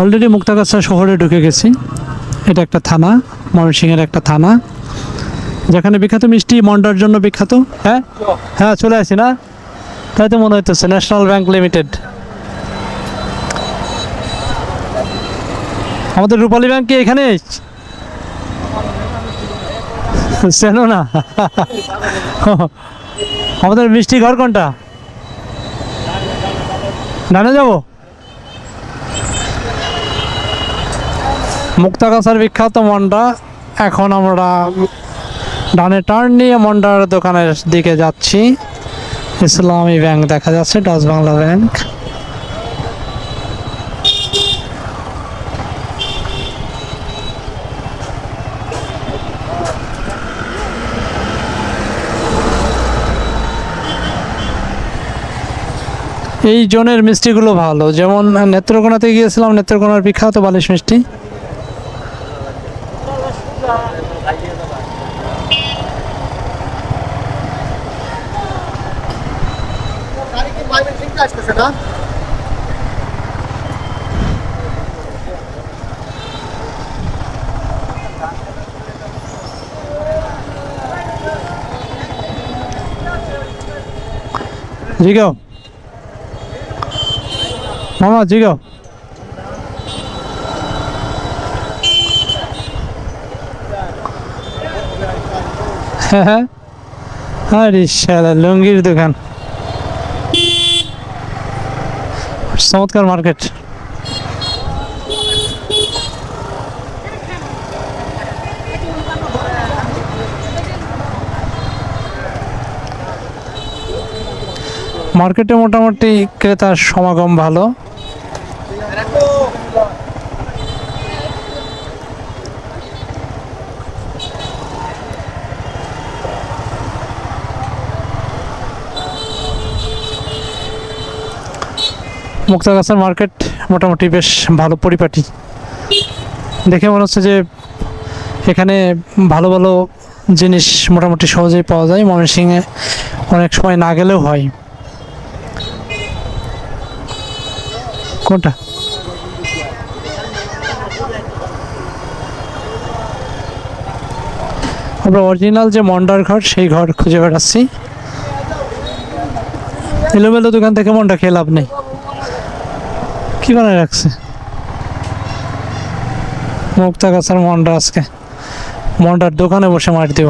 Already Muktagacha শহরে ঢুকে গেছি। এটা একটা থানা, ময়মনসিংহের একটা থানা, যেখানে বিখ্যাত মিষ্টি মন্ডার জন্য বিখ্যাত। হ্যাঁ হ্যাঁ, চলে আসি না, তাই তো মনে হইতেছে ন্যাশনাল ব্যাংক লিমিটেড। আমাদের রূপালী ব্যাংক কি এখানে? চেনো না? আমাদের মিষ্টি ঘর কোনটা? ডানে যাব? মুক্তাগাছার বিখ্যাত মন্ডা। এখন আমরা ডানে টার্ন নিয়ে মন্ডার দোকানের দিকে যাচ্ছি। ইসলামী ব্যাংক দেখা যাচ্ছে, ডাচ বাংলা ব্যাংক। এই জোনের মিষ্টিগুলো ভালো, যেমন নেত্রকোনাতে গিয়েছিলাম, নেত্রকোনার বিখ্যাত বালিশ মিষ্টি। জিগাও মামা, জিগাও। হ্যাঁ, আরে শালা লুঙ্গির দোকান, চমৎকার মার্কেট। মার্কেটে মোটামুটি ক্রেতার সমাগম ভালো। মুক্তাগাছার মার্কেট মোটামুটি বেশ ভালো পরিপাটি, দেখে মনে হচ্ছে যে এখানে ভালো ভালো জিনিস মোটামুটি সহজেই পাওয়া যায়। ময়মনসিংহে অনেক সময় না গেলেও হয়। কোনটা? আমরা অরিজিনাল যে মন্ডার ঘর, সেই ঘর খুঁজে বেড়াচ্ছি। এলোমেলো দোকান থেকে মন্ডা খেয়ে লাভ নেই। কি বানায় রাখছে মুক্তাগাছার মন্ডা? আজকে মন্ডার দোকানে বসে মার দিব।